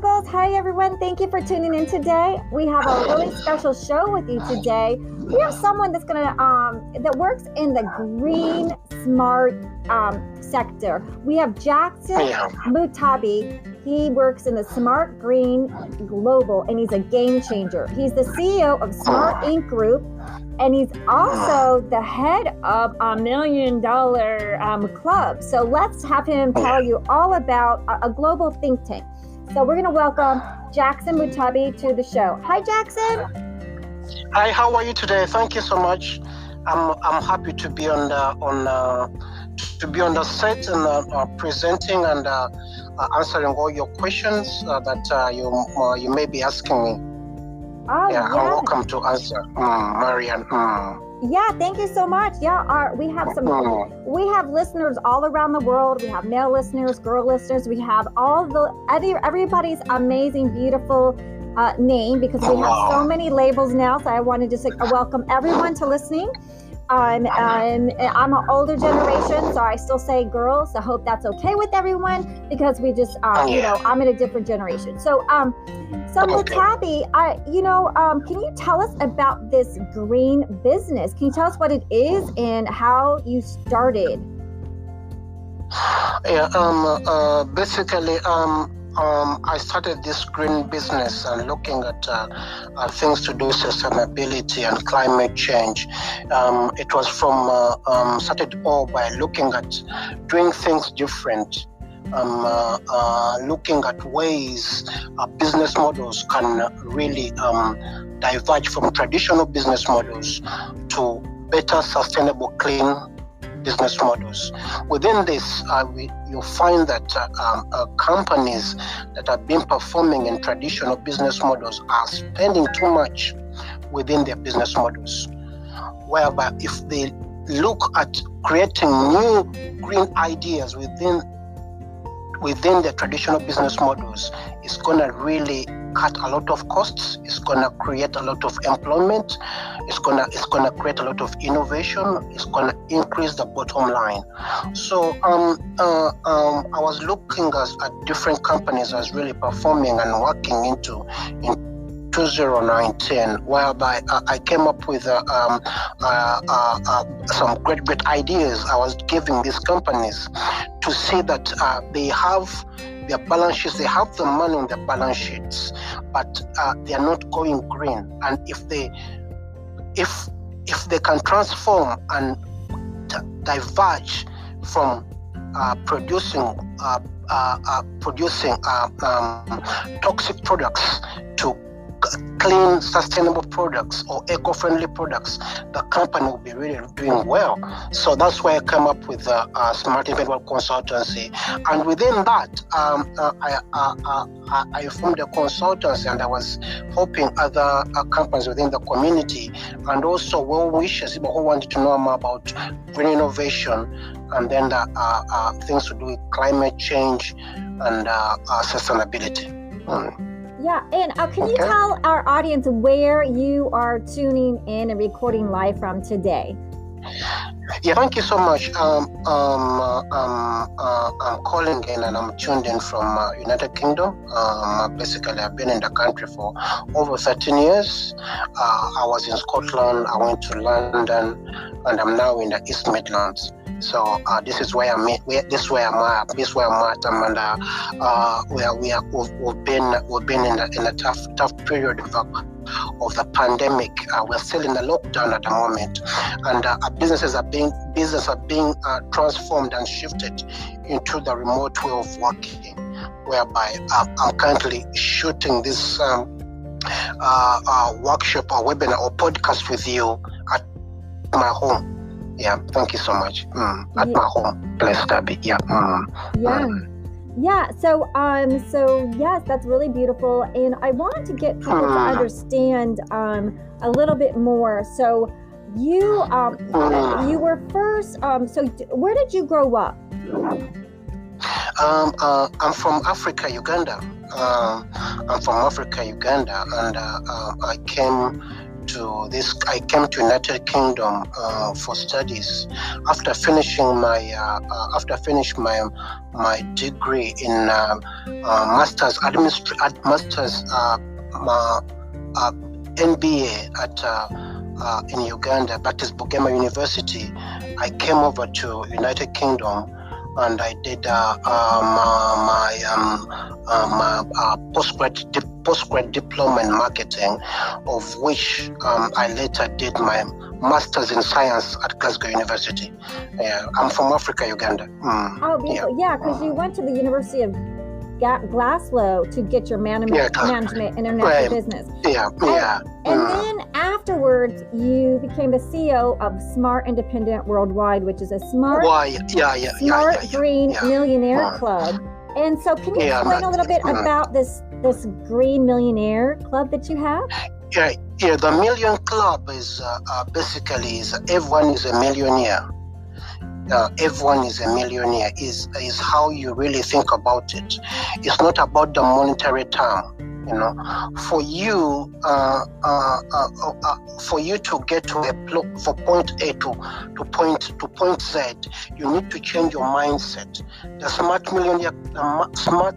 Eagles. Hi, everyone. Thank you for tuning in today. We have a really special show with you today. We have someone that's that works in the green smart sector. We have Jackson MUTEBI. He works in the Smart Green Global, and he's a game changer. He's the CEO of Smart Inc. Group, and he's also the head of $1 million club. So let's have him tell you all about a global think tank. So we're going to welcome Jackson MUTEBI to the show. Hi, Jackson. Hi, how are you today? Thank you so much. I'm happy to be on the set and presenting and answering all your questions that you may be asking me. Oh, yeah. I'm welcome to answer, Marian. Yeah, thank you so much. Yeah, we have listeners all around the world. We have male listeners, girl listeners. We have everybody's amazing, beautiful name, because we have so many labels now. So I wanted to say welcome everyone to listening. I'm an older generation, so I still say girls. So I hope that's okay with everyone, because we just, I'm in a different generation. So, MUTEBI, can you tell us about this green business? Can you tell us what it is and how you started? Yeah, basically, I started this green business and looking at things to do with sustainability and climate change. It was started all by looking at doing things different, looking at ways business models can really diverge from traditional business models to better, sustainable, clean business models. Within this, you'll find that companies that have been performing in traditional business models are spending too much within their business models. Whereby if they look at creating new green ideas within the traditional business models, it's going to really cut a lot of costs. It's going to create a lot of employment. It's going to create a lot of innovation. It's going to increase the bottom line. So I was looking at different companies as really performing and working in 2019, whereby I came up with some great ideas I was giving these companies to see that they have their balance sheets, they have the money on their balance sheets, but they are not going green. And if they can transform and diverge from producing toxic products to clean, sustainable products or eco-friendly products, the company will be really doing well. So that's why I came up with Smart Investment Consultancy. And within that, I formed a consultancy, and I was helping other companies within the community, and also well-wishers, people who wanted to know more about green innovation, and then things to do with climate change and sustainability. Yeah, and can you tell our audience where you are tuning in and recording live from today? Yeah, thank you so much. I'm calling in and I'm tuned in from United Kingdom. Basically, I've been in the country for over 13 years. I was in Scotland, I went to London, and I'm now in the East Midlands. So this is where I'm at. This is where I'm at. We've been in a tough period of the pandemic. We're still in the lockdown at the moment, and our businesses are being transformed and shifted into the remote way of working. Whereby I'm currently shooting this workshop or webinar or podcast with you at my home. Yeah, thank you so much. At my home, place to be. Yeah. Yeah. So yes, that's really beautiful, and I wanted to get people to understand a little bit more. So you were first. So where did you grow up? I'm from Africa, Uganda. And I came to this. I came to United Kingdom for studies after finishing my my degree in master's MBA at in Uganda, Baptist Bugema University. I came over to United Kingdom and I did my postgrad diploma in marketing, of which I later did my master's in science at Glasgow University. I'm from Africa, Uganda. Oh, beautiful. Yeah, because you went to the University of Glasgow to get your management international business. And then afterwards, you became the CEO of Smart Independent Worldwide, which is a smart green millionaire club. And so, can you explain a little bit about this green millionaire club that you have? The Million Club is basically everyone is a millionaire. Everyone is a millionaire is how you really think about it. It's not about the monetary term. For you to get to for point A to point Z, you need to change your mindset. The Smart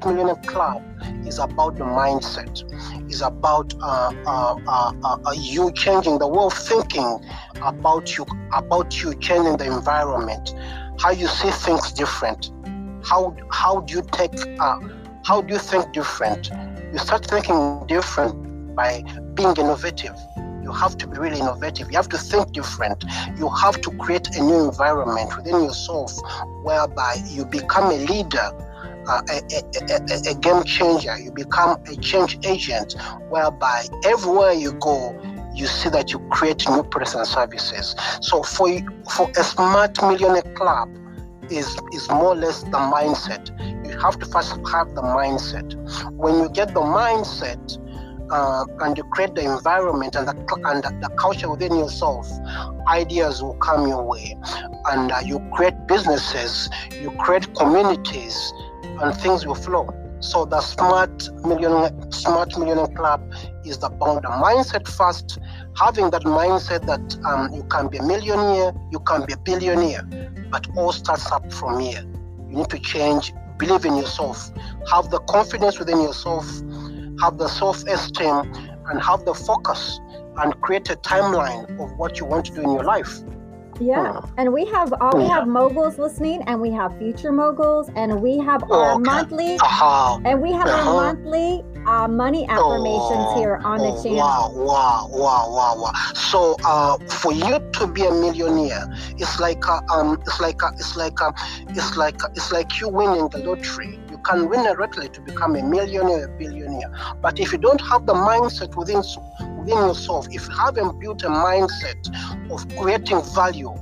Millionaire Club is about the mindset. It's about you changing the way of thinking about you changing the environment, how you see things different. How do you think different? You start thinking different by being innovative. You have to be really innovative. You have to think different. You have to create a new environment within yourself whereby you become a leader, a game changer. You become a change agent whereby everywhere you go, you see that you create new products and services. So for a Smart Millionaire Club is more or less the mindset. You have to first have the mindset. When you get the mindset and you create the environment and the culture within yourself, ideas will come your way, and you create businesses, you create communities, and things will flow. So the Smart Millionaire Club is about the mindset first, having that mindset that you can be a millionaire, you can be a billionaire, but all starts up from here. You need to change, believe in yourself, have the confidence within yourself, have the self-esteem, and have the focus, and create a timeline of what you want to do in your life. And we have moguls listening, and we have future moguls, and we have our monthly and we have our monthly money affirmations here on the channel. Wow. So for you to be a millionaire, it's like you winning the lottery. You can win directly to become a millionaire, a billionaire. But if you don't have the mindset within yourself, if you haven't built a mindset of creating value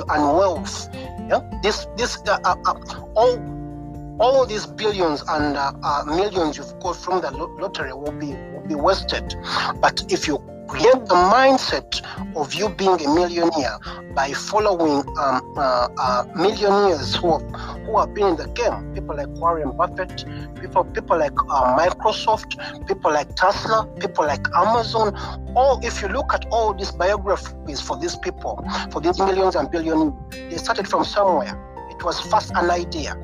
and wealth, all these billions and millions you've got from the lottery will be wasted. But if you create the mindset of you being a millionaire by following millionaires who have been in the game, people like Warren Buffett, people like Microsoft, people like Tesla, people like Amazon. Or if you look at all these biographies for these people, for these millions and billionaires, they started from somewhere. It was first an idea.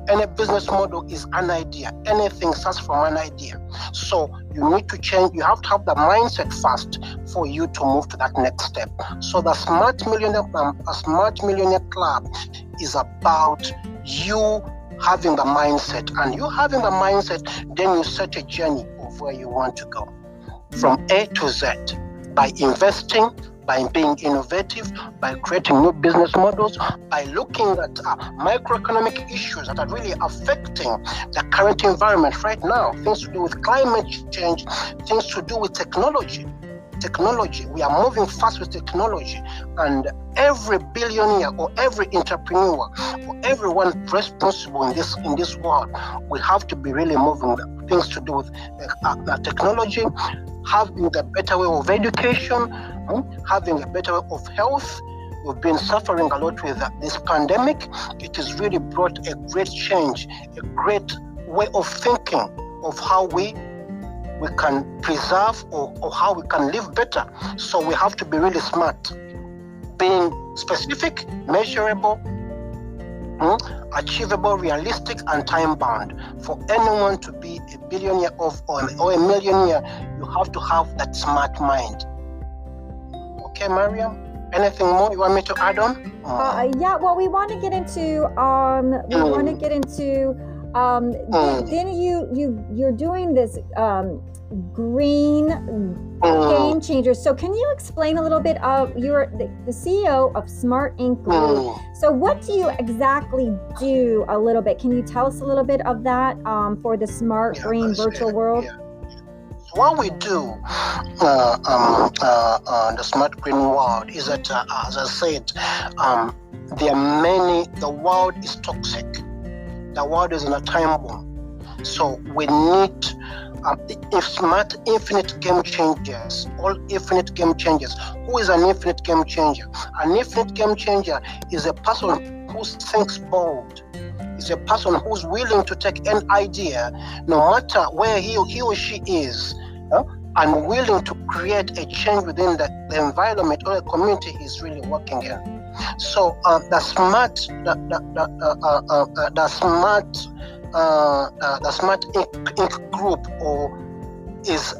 Any business model is an idea. Anything starts from an idea. So you need to change. You have to have the mindset first for you to move to that next step. So the Smart Millionaire Club is about you having the mindset, and you having the mindset, then you set a journey of where you want to go from A to Z by investing, by being innovative, by creating new business models, by looking at microeconomic issues that are really affecting the current environment right now, things to do with climate change, things to do with technology. We are moving fast with technology, and every billionaire or every entrepreneur or everyone responsible in this world, we have to be really moving things to do with technology, having a better way of education, having a better way of health. We've been suffering a lot with this pandemic. It has really brought a great change, a great way of thinking of how we we can preserve or how we can live better. So we have to be really smart, being specific, measurable, achievable, realistic, and time-bound. For anyone to be a billionaire or a millionaire, you have to have that smart mind. Okay, Mariam? Anything more you want me to add on? Yeah, well, we want to get into then you're doing this green game changer. So can you explain a little bit of you're the CEO of Smart Inc. Group. So what do you exactly do a little bit? Can you tell us a little bit of that for the Smart Green virtual world? Yeah. What we do, the Smart Green world, is that, as I said, there are many, the world is toxic. The world is in a time bomb. So we need, if smart infinite game changers, all infinite game changers. Who is an infinite game changer? An infinite game changer is a person who thinks bold. Is a person who's willing to take an idea, no matter where he or she is, and willing to create a change within the environment or the community he's really working in. So the Smart Inc. Group is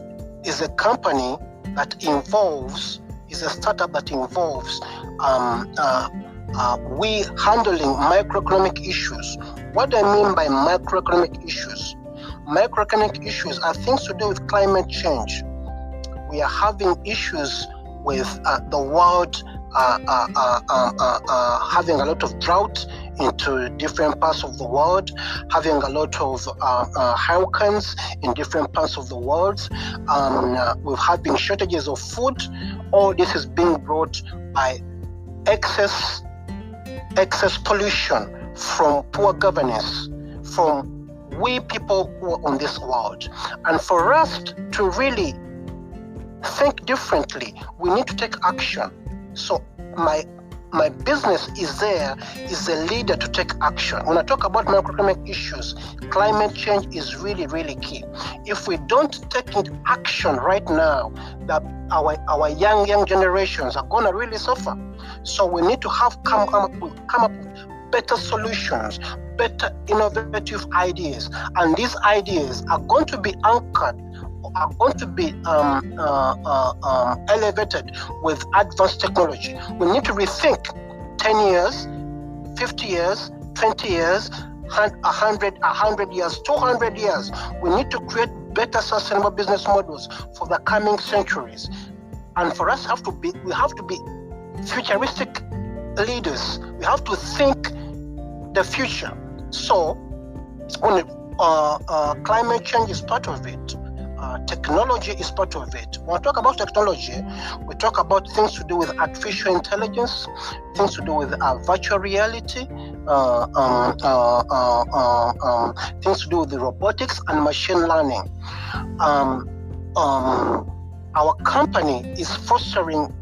a company that involves, is a startup that involves we handling microeconomic issues. What do I mean by microeconomic issues? Microeconomic issues are things to do with climate change. We are having issues with the world having a lot of drought into different parts of the world, having a lot of hurricanes in different parts of the world. We're having shortages of food. All this is being brought by excess pollution from poor governance, from we people who are on this world. And for us to really think differently, we need to take action. So my business is a leader to take action. When I talk about macroeconomic issues, climate change is really, really key. If we don't take action right now, that our young generations are gonna really suffer. So we need to come up with better solutions, better innovative ideas, and these ideas are going to be anchored, are going to be elevated with advanced technology. We need to rethink 10 years, 50 years, 20 years, 100 years, 200 years. We need to create better sustainable business models for the coming centuries. And for us, we have to be futuristic leaders. We have to think the future. So when climate change is part of it, technology is part of it. When we talk about technology, we talk about things to do with artificial intelligence, things to do with virtual reality, things to do with the robotics and machine learning. Our company is fostering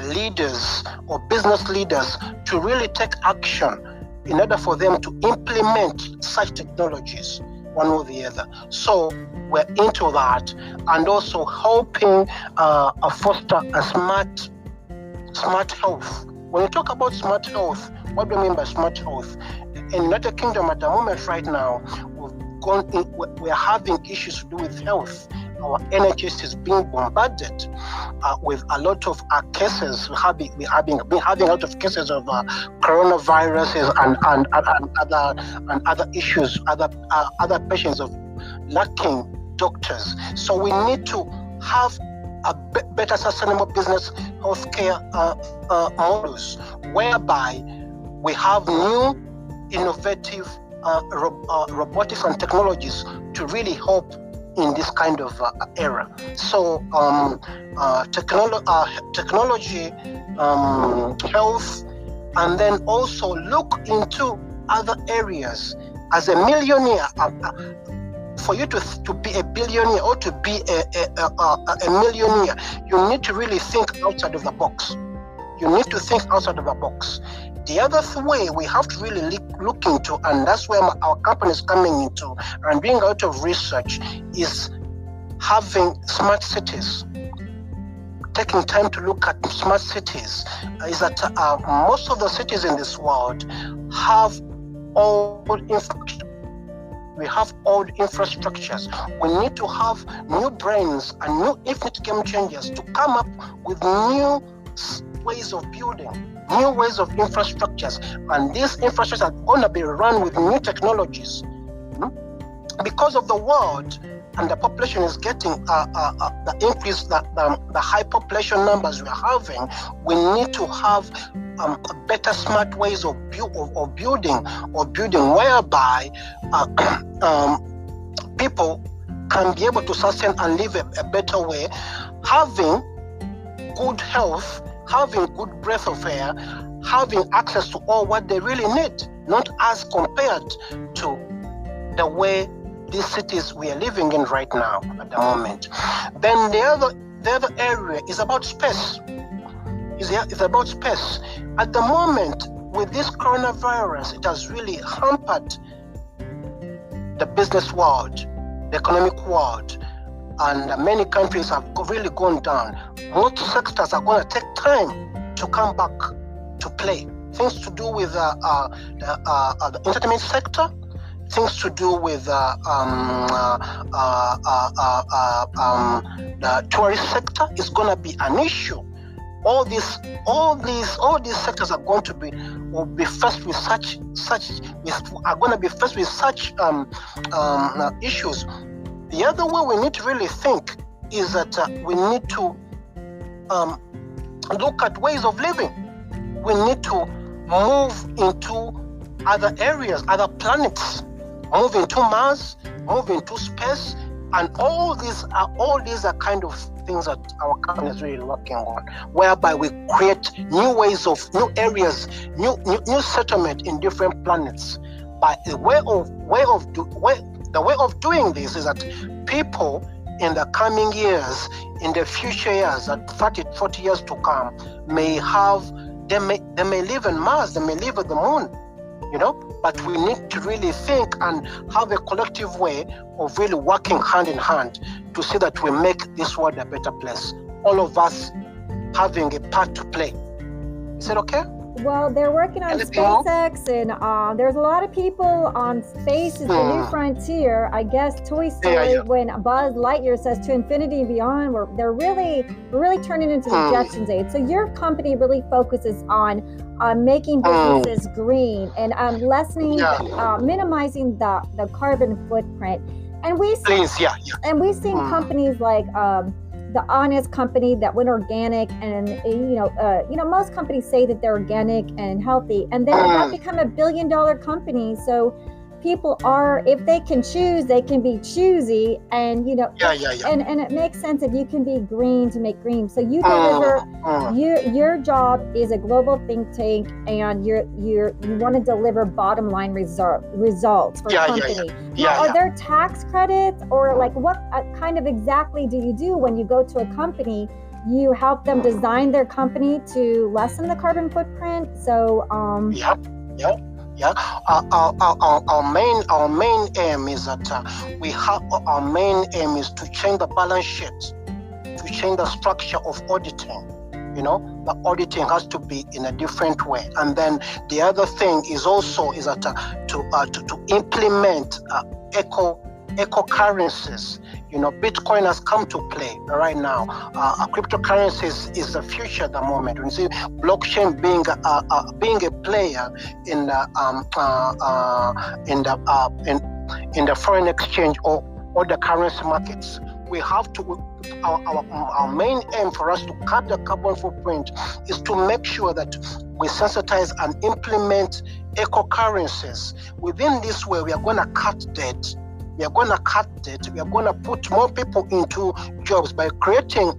leaders or business leaders to really take action in order for them to implement such technologies, one or the other. So we're into that, and also helping foster a smart health. When you talk about smart health, what do you mean by smart health? In the United Kingdom at the moment right now, we're having issues to do with health. Our NHS is being bombarded with a lot of cases. We're having a lot of cases of coronaviruses and other issues, other patients of lacking doctors. So we need to have a better sustainable business healthcare models, whereby we have new innovative robotics and technologies to really help in this kind of era. So technology, health, and then also look into other areas. As a millionaire, for you to be a billionaire or to be a millionaire, you need to really think outside of the box. You need to think outside of the box. The other way we have to really look into, and that's where our company is coming into and doing a lot of research, is having smart cities, taking time to look at smart cities, is that most of the cities in this world have old infrastructure. We have old infrastructures. We need to have new brains and new infinite game changers to come up with new ways of building, new ways of infrastructures. And these infrastructures are going to be run with new technologies. Because of the world and the population is getting the increase, the high population numbers we're having, we need to have better smart ways of building whereby people can be able to sustain and live a better way, having good health, having good breath of air, having access to all what they really need, not as compared to the way these cities we are living in right now at the moment. Then the other area is about space. It's about space. At the moment, with this coronavirus, it has really hampered the business world, the economic world, and many countries have really gone down. Most sectors are going to take time to come back to play. Things to do with the entertainment sector, things to do with the tourist sector is going to be an issue. All these sectors are going to be faced with such issues. The other way we need to really think is that we need to look at ways of living. We need to move into other areas, other planets, move into Mars, move into space, and all these are kind of things that our company is really working on, whereby we create new ways of new areas, new settlement in different planets. By the way of doing this is that people in the coming years, in the future years, at 30, 40 years to come, may live in Mars, they may live at the moon, but we need to really think and have a collective way of really working hand in hand to see that we make this world a better place. All of us having a part to play. Is it okay? Well, they're working on SpaceX, and there's a lot of people on space is the new frontier. I guess Toy Story, when Buzz Lightyear says to infinity and beyond, they're really turning into the Jetsons age. So your company really focuses on making businesses green and lessening, minimizing the carbon footprint. And we've seen companies like the Honest Company that went organic, and most companies say that they're organic and healthy, and then that become $1 billion company. So people are, if they can choose, they can be choosy, and and it makes sense if you can be green to make green. So you deliver. Your job is a global think tank, and you want to deliver bottom line results for company. Are there tax credits, or like what kind of exactly do you do when you go to a company? You help them design their company to lessen the carbon footprint. So our main aim is that our main aim is to change the balance sheet, to change the structure of auditing. The auditing has to be in a different way. And then the other thing is that to implement eco currencies. Bitcoin has come to play right now. Cryptocurrencies is the future at the moment. We see blockchain being a player in the foreign exchange or the currency markets. We have to. Our main aim for us to cut the carbon footprint is to make sure that we sensitize and implement eco currencies. Within this way, we are going to cut debt. We are going to put more people into jobs by creating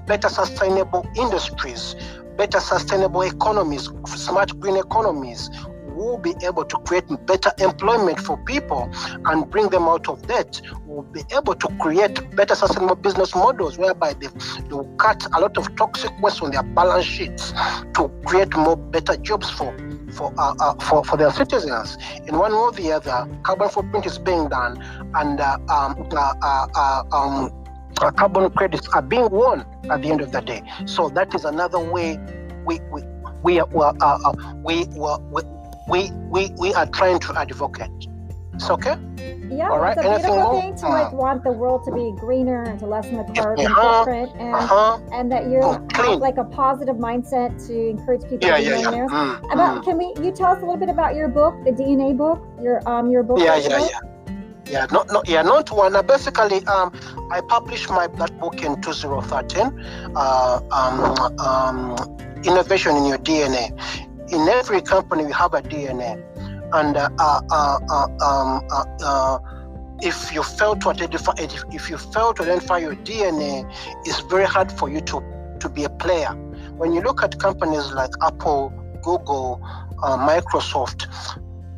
better sustainable industries, better sustainable economies, smart green economies. We'll be able to create better employment for people and bring them out of debt. We'll be able to create better sustainable business models whereby they will cut a lot of toxic waste on their balance sheets to create more better jobs for their citizens. In one or the other, carbon footprint is being done, and carbon credits are being won at the end of the day. So that is another way we are trying to advocate. It's okay? Yeah, all right. it's a Anything beautiful more? thing to like want the world to be greener and to lessen the carbon footprint, and that you have like a positive mindset to encourage people to be millionaires. About you tell us a little bit about your book, the DNA book, your book? Not one. Basically, I published that book in 2013. Innovation in your DNA. In every company, we have a DNA, and if you fail to identify your DNA, it's very hard for you to be a player. When you look at companies like Apple, Google, Microsoft,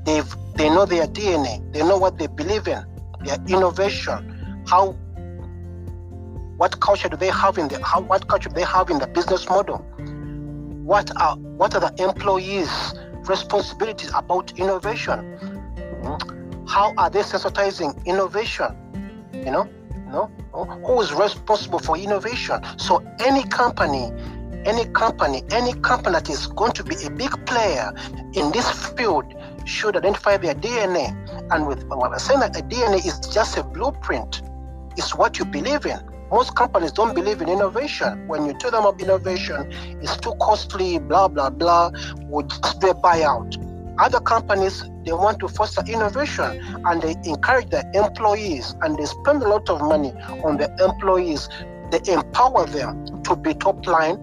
they know their DNA. They know what they believe in, their innovation. What culture do they have in the business model? What are the employees' responsibilities about innovation? How are they sensitizing innovation? Who is responsible for innovation? So any company that is going to be a big player in this field should identify their DNA. And with what I'm saying, that a DNA is just a blueprint. It's what you believe in. Most companies don't believe in innovation. When you tell them about innovation, it's too costly, blah, blah, blah, would just be a buyout. Other companies, they want to foster innovation, and they encourage their employees, and they spend a lot of money on the employees. They empower them to be top-line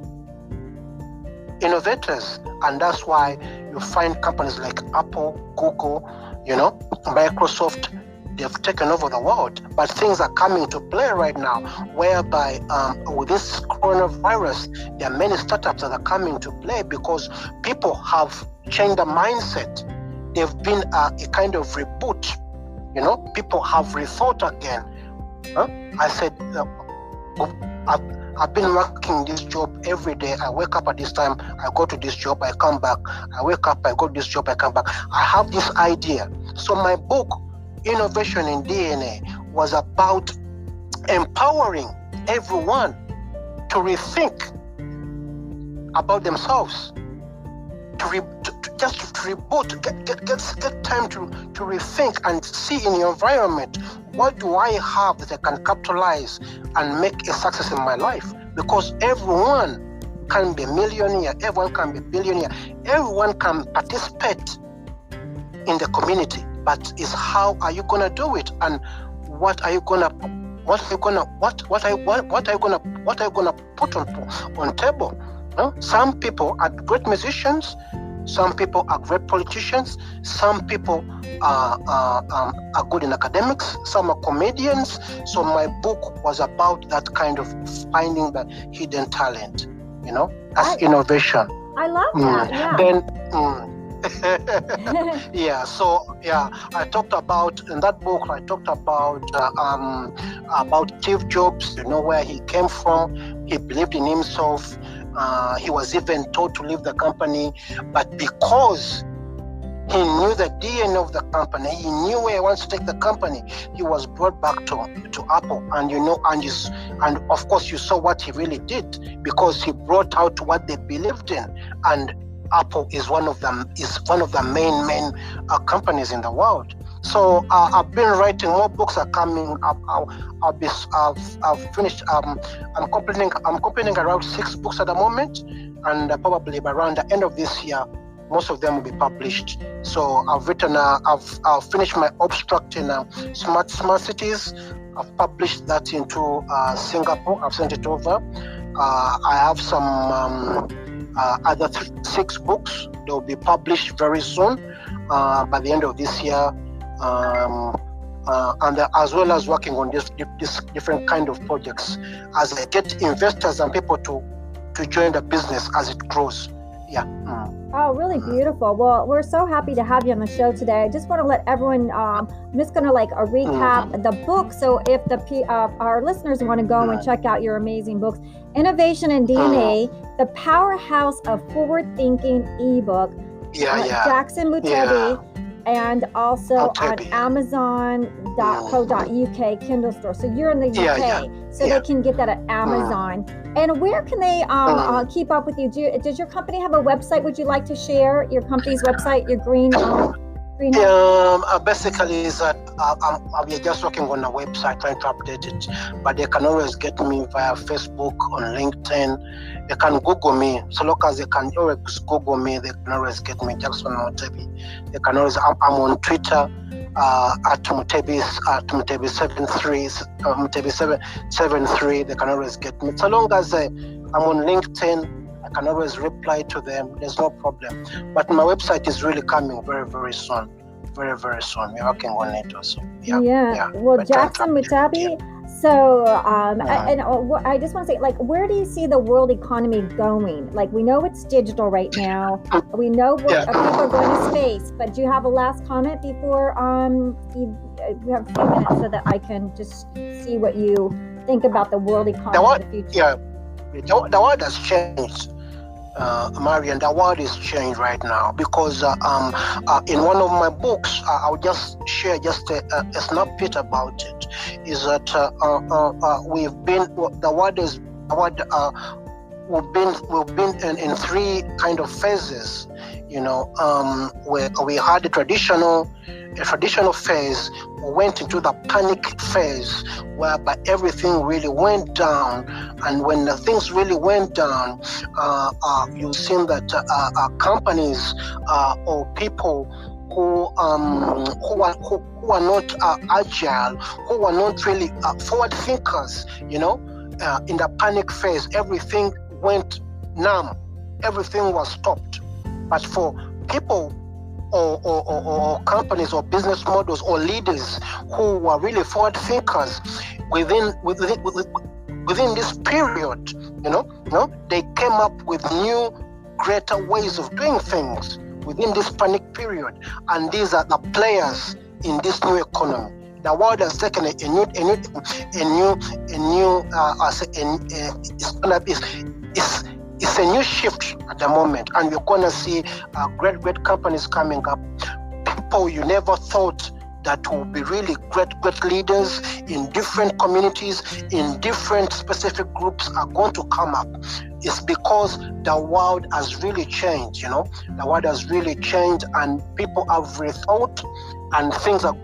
innovators. And that's why you find companies like Apple, Google, Microsoft, they've taken over the world. But things are coming to play right now, whereby with this coronavirus, there are many startups that are coming to play because people have changed the mindset. They've been a kind of reboot. People have rethought again. I said, I've been working this job every day. I wake up at this time, I go to this job, I come back. I wake up, I go to this job, I come back. I have this idea. So my book, Innovation in DNA, was about empowering everyone to rethink about themselves, just to reboot, get time to rethink and see in your environment, what do I have that I can capitalize and make a success in my life? Because everyone can be a millionaire, everyone can be a billionaire, everyone can participate in the community. But it's how are you gonna do it, and what are you gonna put on table? Some people are great musicians. Some people are great politicians. Some people are good in academics. Some are comedians. So my book was about that kind of finding the hidden talent. That's innovation. I love that. Yeah. Then. I talked about in that book. I talked about Steve Jobs. Where he came from. He believed in himself. He was even told to leave the company, but because he knew the DNA of the company, he knew where he wants to take the company, he was brought back to Apple. And and of course you saw what he really did, because he brought out what they believed in. And Apple is one of the main companies in the world. So I've been writing. More books are coming. I've finished. I'm completing around 6 books at the moment, and probably by around the end of this year, most of them will be published. So I've finished my abstract in smart cities. I've published that into Singapore. I've sent it over. I have some other 6 books. They will be published very soon, by the end of this year. And as well as working on this different kind of projects as I get investors and people to join the business as it grows. Oh, really beautiful. Well, we're so happy to have you on the show today. I just want to let everyone, I'm just going to recap the book. So if our listeners want to go and check out your amazing books, Innovation in DNA, the powerhouse of forward-thinking ebook, Jackson MUTEBI, and also on MUTEBI. Amazon.co.uk Kindle store. So you're in the UK, so they can get that at Amazon. And where can they keep up with you? Does your company have a website? Would you like to share your company's website, your greenhouse? Basically, is that we're just working on a website trying to update it, but they can always get me via Facebook, on LinkedIn. They can Google me. So long as they can always Google me, they can always get me. Jackson MUTEBI. They can always. I'm on Twitter at MUTEBI 73 MUTEBI 773. They can always get me. So long as I'm on LinkedIn, I can always reply to them. There's no problem. But my website is really coming very, very soon. Very, very soon. We're working on it also. Well, Jackson MUTEBI. So, and I just want to say, like, where do you see the world economy going? Like, we know it's digital right now. We know people are going to space. But do you have a last comment before you have a few minutes so that I can just see what you think about the world economy in the future? The world has changed. Marian, the world is changed right now because in one of my books, I'll just share just a snippet about it. Is that we've been in three kind of phases. Where we had a traditional phase. We went into the panic phase, whereby everything really went down. And when the things really went down, you've seen that companies or people who are not agile, who are not really forward thinkers, in the panic phase, everything went numb. Everything was stopped. But for people or companies or business models or leaders who were really forward thinkers within this period, they came up with new, greater ways of doing things within this panic period. And these are the players in this new economy. The world has taken it's a new shift at the moment, and we're going to see great companies coming up. People you never thought that will be really great leaders in different communities, in different specific groups are going to come up. It's because the world has really changed, The world has really changed, and people have rethought, and things have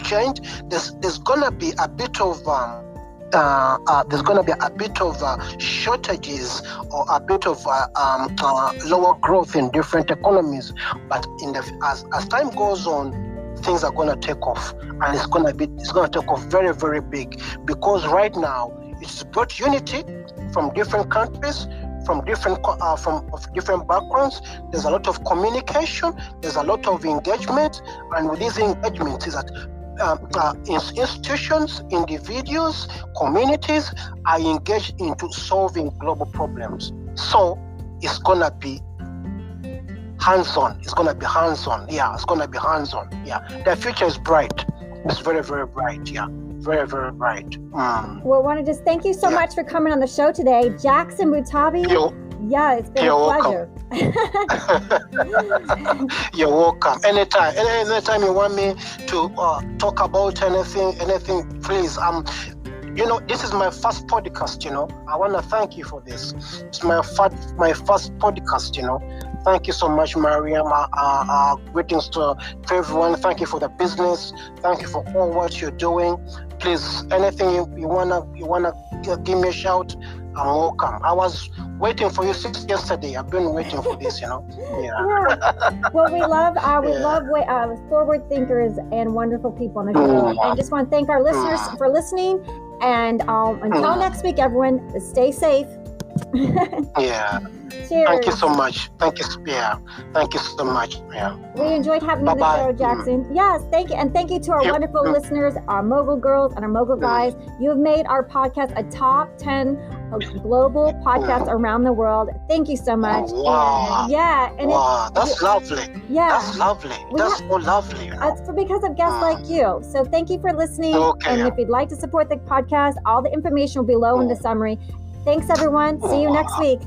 changed. There's going to be a bit of shortages or a bit of lower growth in different economies, but as time goes on, things are going to take off, and it's going to take off very, very big, because right now it's brought unity from different countries, from different backgrounds. There's a lot of communication, there's a lot of engagement, and with these engagements is that institutions, individuals, communities are engaged into solving global problems. So it's gonna be hands-on. It's gonna be hands-on. The future is bright. It's very, very bright. Very, very bright. Well, I want to just thank you so much for coming on the show today, Jackson MUTEBI. It's been a pleasure. You're welcome. Anytime you want me to talk about anything, please. This is my first podcast. I want to thank you for this. It's my first podcast. Thank you so much, Mariam. Greetings to everyone. Thank you for the business. Thank you for all what you're doing. Please, anything you wanna give me a shout, I'm welcome. I was waiting for you since yesterday. I've been waiting for this, Well, we love forward thinkers and wonderful people on the show. And just want to thank our listeners for listening. And until next week, everyone, stay safe. Cheers. Thank you so much. Thank you so much. We enjoyed having you on the show, Jackson. Yes, thank you. And thank you to our wonderful listeners, our mogul girls and our mogul guys. You have made our podcast a top 10 global podcast around the world. Thank you so much. Wow. That's lovely. Yeah. That's lovely. That's so lovely. It's because of guests like you. So thank you for listening. And if you'd like to support the podcast, all the information will be below in the summary. Thanks, everyone. See you next week.